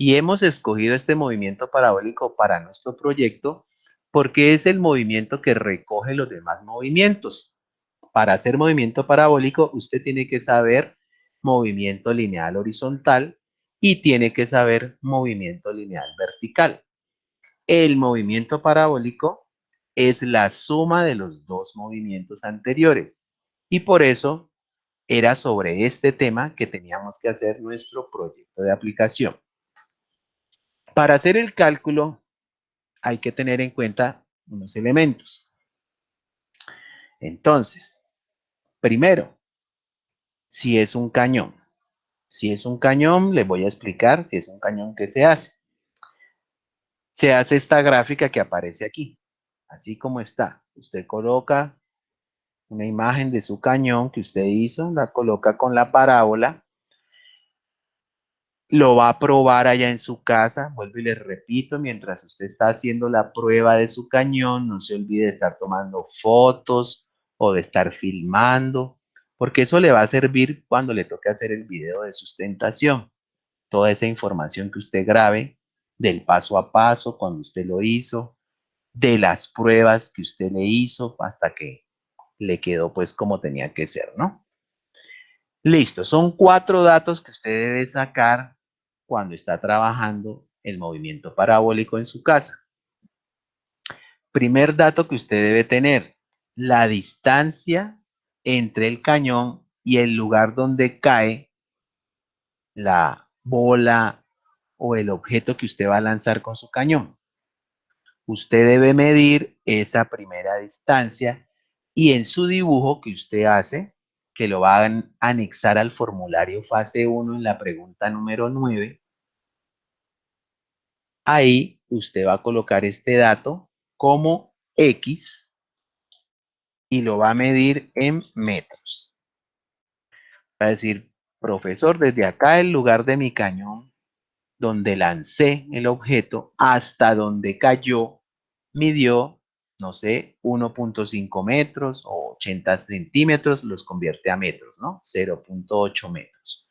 Y hemos escogido este movimiento parabólico para nuestro proyecto porque es el movimiento que recoge los demás movimientos. Para hacer movimiento parabólico, usted tiene que saber movimiento lineal horizontal y tiene que saber movimiento lineal vertical. El movimiento parabólico es la suma de los dos movimientos anteriores y por eso era sobre este tema que teníamos que hacer nuestro proyecto de aplicación. Para hacer el cálculo hay que tener en cuenta unos elementos. Entonces, primero, si es un cañón. Si es un cañón, les voy a explicar si es un cañón qué se hace. Se hace esta gráfica que aparece aquí, así como está. Usted coloca una imagen de su cañón que usted hizo, la coloca con la parábola, lo va a probar allá en su casa, vuelvo y les repito, mientras usted está haciendo la prueba de su cañón, no se olvide de estar tomando fotos o de estar filmando, porque eso le va a servir cuando le toque hacer el video de sustentación. Toda esa información que usted grabe del paso a paso, cuando usted lo hizo, de las pruebas que usted le hizo hasta que le quedó pues como tenía que ser, ¿no? Listo, son 4 datos que usted debe sacar cuando está trabajando el movimiento parabólico en su casa. Primer dato que usted debe tener, la distancia entre el cañón y el lugar donde cae la bola o el objeto que usted va a lanzar con su cañón. Usted debe medir esa primera distancia y en su dibujo que usted hace, que lo va a anexar al formulario fase 1 en la pregunta número 9, ahí usted va a colocar este dato como X y lo va a medir en metros. Va a decir, profesor, desde acá el lugar de mi cañón, donde lancé el objeto, hasta donde cayó, midió, no sé, 1.5 metros o 80 centímetros, los convierte a metros, ¿no? 0.8 metros.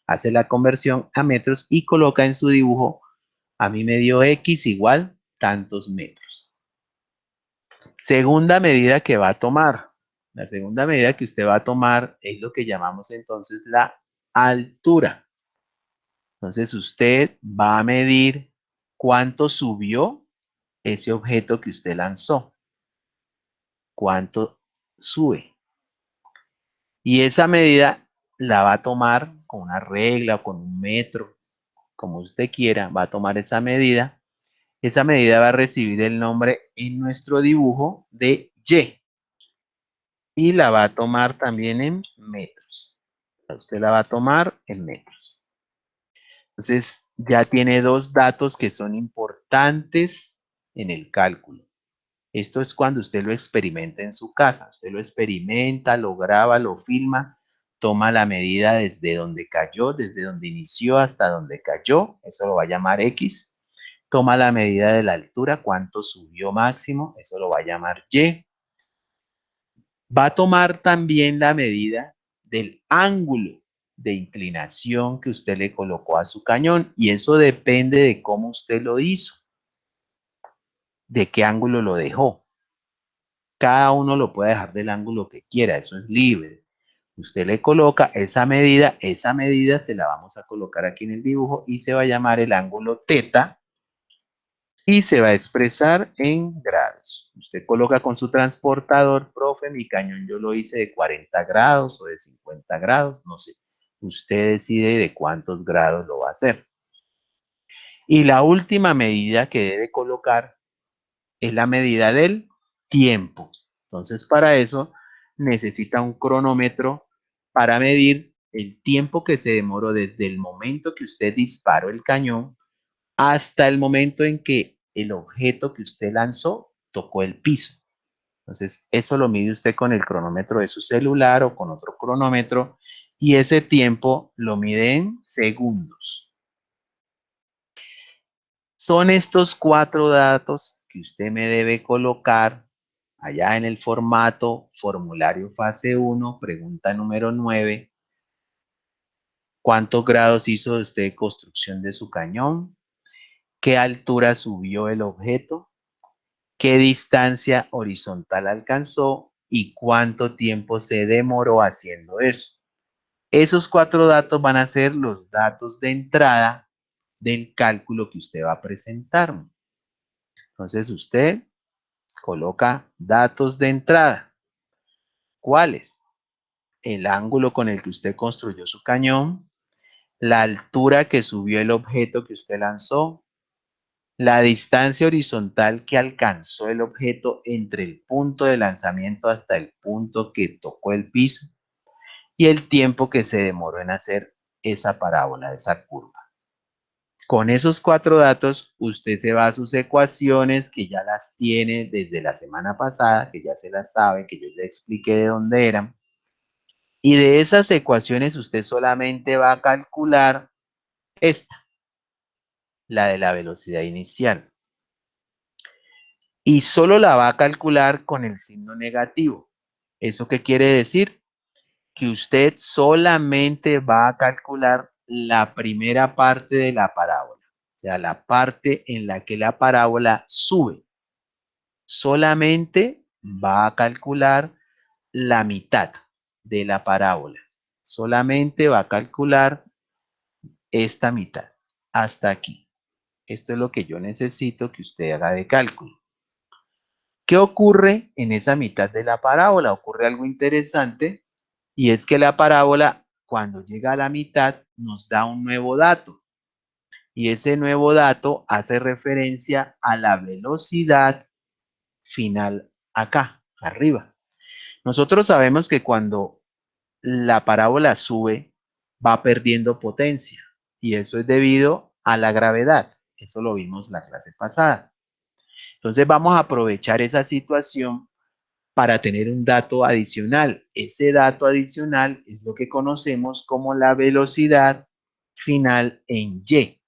Hace la conversión a metros y coloca en su dibujo, a mí me dio X igual tantos metros. Segunda medida que va a tomar. La segunda medida que usted va a tomar es lo que llamamos entonces la altura. Entonces usted va a medir cuánto subió ese objeto que usted lanzó. Cuánto sube. Y esa medida la va a tomar con una regla o con un metro, como usted quiera, va a tomar esa medida. Esa medida va a recibir el nombre en nuestro dibujo de Y. Y la va a tomar también en metros. Usted la va a tomar en metros. Entonces, ya tiene 2 datos que son importantes en el cálculo. Esto es cuando usted lo experimenta en su casa. Usted lo experimenta, lo graba, lo filma, toma la medida desde donde cayó, desde donde inició hasta donde cayó. Eso lo va a llamar X. Toma la medida de la altura, cuánto subió máximo. Eso lo va a llamar Y. Va a tomar también la medida del ángulo de inclinación que usted le colocó a su cañón y eso depende de cómo usted lo hizo, de qué ángulo lo dejó. Cada uno lo puede dejar del ángulo que quiera, eso es libre. Usted le coloca esa medida se la vamos a colocar aquí en el dibujo y se va a llamar el ángulo teta y se va a expresar en grados. Usted coloca con su transportador, profe, mi cañón yo lo hice de 40 grados o de 50 grados, no sé. Usted decide de cuántos grados lo va a hacer. Y la última medida que debe colocar es la medida del tiempo. Entonces, para eso necesita un cronómetro para medir el tiempo que se demoró desde el momento que usted disparó el cañón hasta el momento en que el objeto que usted lanzó tocó el piso. Entonces, eso lo mide usted con el cronómetro de su celular o con otro cronómetro y ese tiempo lo mide en segundos. Son estos 4 datos que usted me debe colocar allá en el formato formulario fase 1, pregunta número 9, ¿Cuántos grados hizo usted de construcción de su cañón? ¿Qué altura subió el objeto? ¿Qué distancia horizontal alcanzó? ¿Y cuánto tiempo se demoró haciendo eso? Esos 4 datos van a ser los datos de entrada del cálculo que usted va a presentar. Entonces usted coloca datos de entrada. ¿Cuáles? El ángulo con el que usted construyó su cañón, la altura que subió el objeto que usted lanzó, la distancia horizontal que alcanzó el objeto entre el punto de lanzamiento hasta el punto que tocó el piso y el tiempo que se demoró en hacer esa parábola, esa curva. Con esos 4 datos, usted se va a sus ecuaciones que ya las tiene desde la semana pasada, que ya se las sabe, que yo le expliqué de dónde eran. Y de esas ecuaciones usted solamente va a calcular esta, la de la velocidad inicial. Y solo la va a calcular con el signo negativo. ¿Eso qué quiere decir? Que usted solamente va a calcular la primera parte de la parábola, o sea, la parte en la que la parábola sube. Solamente va a calcular la mitad de la parábola. Solamente va a calcular esta mitad, hasta aquí. Esto es lo que yo necesito que usted haga de cálculo. ¿Qué ocurre en esa mitad de la parábola? Ocurre algo interesante y es que la parábola, cuando llega a la mitad, nos da un nuevo dato. Y ese nuevo dato hace referencia a la velocidad final acá, arriba. Nosotros sabemos que cuando la parábola sube, va perdiendo potencia. Y eso es debido a la gravedad. Eso lo vimos la clase pasada. Entonces vamos a aprovechar esa situación para tener un dato adicional. Ese dato adicional es lo que conocemos como la velocidad final en Y.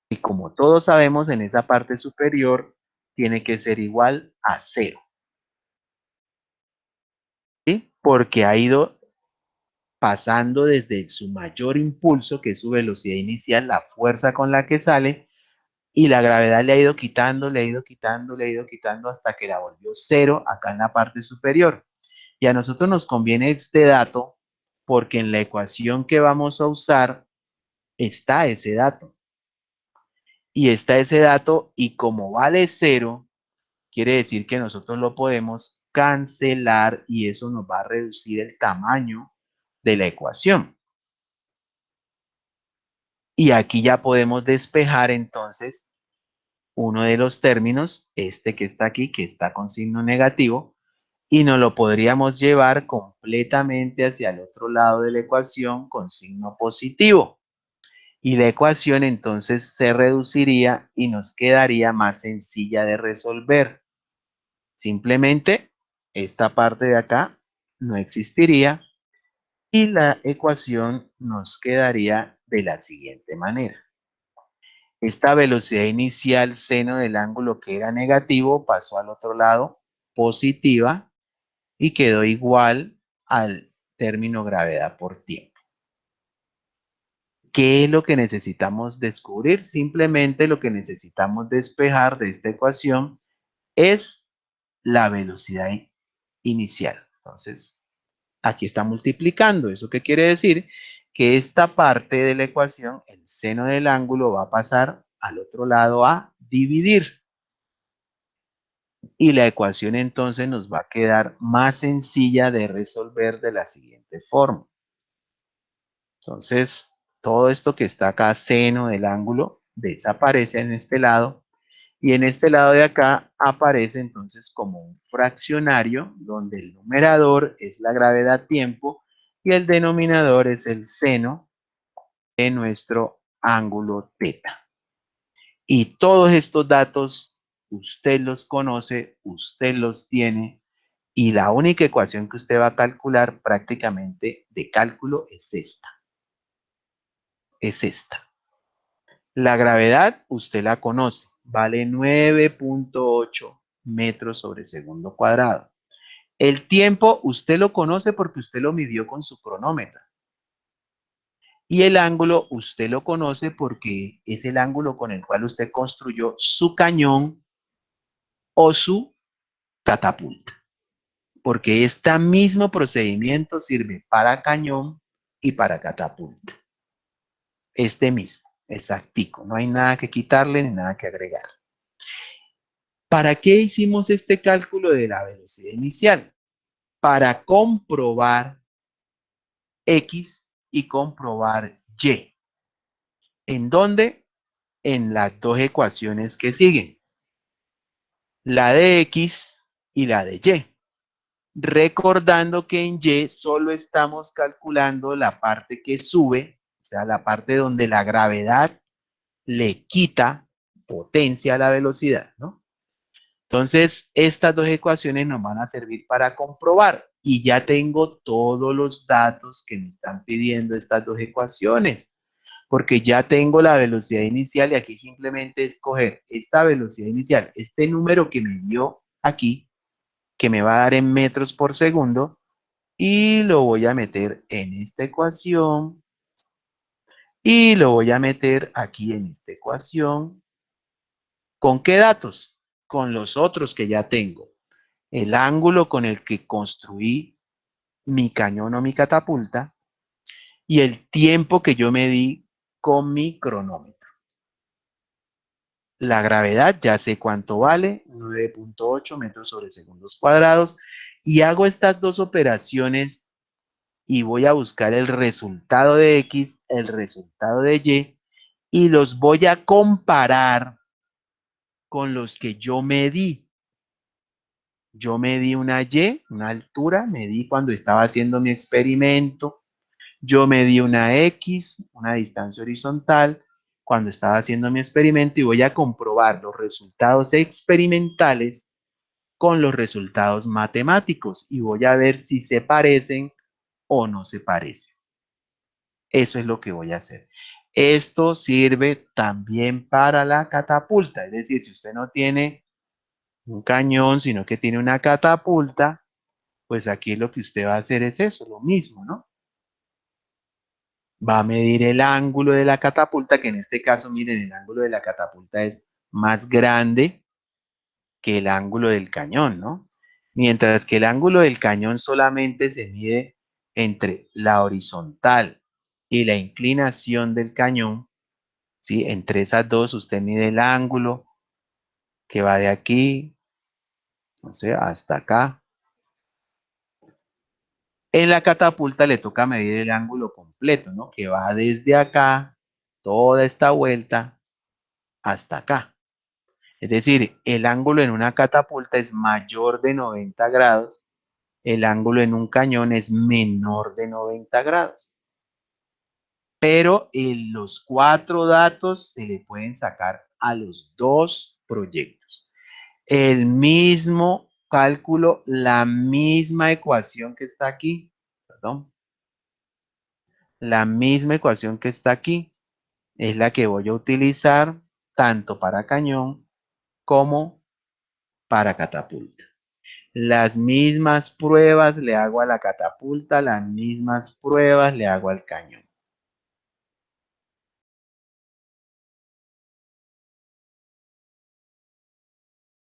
Y como todos sabemos, en esa parte superior tiene que ser igual a 0. ¿Sí? Porque ha ido pasando desde su mayor impulso, que es su velocidad inicial, la fuerza con la que sale, y la gravedad le ha ido quitando, le ha ido quitando, le ha ido quitando hasta que la volvió 0 acá en la parte superior. Y a nosotros nos conviene este dato porque en la ecuación que vamos a usar está ese dato. Y está ese dato y como vale 0, quiere decir que nosotros lo podemos cancelar y eso nos va a reducir el tamaño de la ecuación. Y aquí ya podemos despejar entonces uno de los términos, este que está aquí, que está con signo negativo, y nos lo podríamos llevar completamente hacia el otro lado de la ecuación con signo positivo. Y la ecuación entonces se reduciría y nos quedaría más sencilla de resolver. Simplemente esta parte de acá no existiría y la ecuación nos quedaría de la siguiente manera. Esta velocidad inicial seno del ángulo que era negativo pasó al otro lado positiva y quedó igual al término gravedad por tiempo. ¿Qué es lo que necesitamos descubrir? Simplemente lo que necesitamos despejar de esta ecuación es la velocidad inicial. Entonces, aquí está multiplicando. ¿Eso qué quiere decir? Que esta parte de la ecuación, el seno del ángulo, va a pasar al otro lado a dividir. Y la ecuación entonces nos va a quedar más sencilla de resolver de la siguiente forma. Entonces, todo esto que está acá, seno del ángulo, desaparece en este lado. Y en este lado de acá aparece entonces como un fraccionario donde el numerador es la gravedad tiempo y el denominador es el seno de nuestro ángulo teta. Y todos estos datos usted los conoce, usted los tiene y la única ecuación que usted va a calcular prácticamente de cálculo es esta. Es esta. La gravedad usted la conoce, vale 9.8 metros sobre segundo cuadrado. El tiempo usted lo conoce porque usted lo midió con su cronómetro. Y el ángulo usted lo conoce porque es el ángulo con el cual usted construyó su cañón o su catapulta. Porque este mismo procedimiento sirve para cañón y para catapulta. Este mismo, exactico. No hay nada que quitarle ni nada que agregar. ¿Para qué hicimos este cálculo de la velocidad inicial? Para comprobar X y comprobar Y. ¿En dónde? En las dos ecuaciones que siguen. La de X y la de Y. Recordando que en Y solo estamos calculando la parte que sube, o sea, la parte donde la gravedad le quita potencia a la velocidad, ¿no? Entonces, estas dos ecuaciones nos van a servir para comprobar y ya tengo todos los datos que me están pidiendo estas dos ecuaciones, porque ya tengo la velocidad inicial y aquí simplemente escoger esta velocidad inicial, este número que me dio aquí, que me va a dar en metros por segundo, y lo voy a meter en esta ecuación y lo voy a meter aquí en esta ecuación. ¿Con qué datos? Con los otros que ya tengo. El ángulo con el que construí mi cañón o mi catapulta y el tiempo que yo medí con mi cronómetro. La gravedad ya sé cuánto vale, 9.8 metros sobre segundos cuadrados, y hago estas dos operaciones y voy a buscar el resultado de X, el resultado de Y los voy a comparar con los que yo medí. Yo medí una Y, una altura, medí cuando estaba haciendo mi experimento. Yo medí una X, una distancia horizontal, cuando estaba haciendo mi experimento y voy a comprobar los resultados experimentales con los resultados matemáticos y voy a ver si se parecen o no se parecen. Eso es lo que voy a hacer. Esto sirve también para la catapulta, es decir, si usted no tiene un cañón, sino que tiene una catapulta, pues aquí lo que usted va a hacer es eso, lo mismo, ¿no? Va a medir el ángulo de la catapulta, que en este caso, miren, el ángulo de la catapulta es más grande que el ángulo del cañón, ¿no? Mientras que el ángulo del cañón solamente se mide entre la horizontal y la inclinación del cañón, ¿sí? Entre esas dos usted mide el ángulo que va de aquí, no sé, hasta acá. En la catapulta le toca medir el ángulo completo, ¿no? Que va desde acá, toda esta vuelta, hasta acá. Es decir, el ángulo en una catapulta es mayor de 90 grados, el ángulo en un cañón es menor de 90 grados. Pero los cuatro datos se le pueden sacar a los dos proyectos. El mismo cálculo, la misma ecuación que está aquí, perdón, la misma ecuación que está aquí es la que voy a utilizar tanto para cañón como para catapulta. Las mismas pruebas le hago a la catapulta, las mismas pruebas le hago al cañón.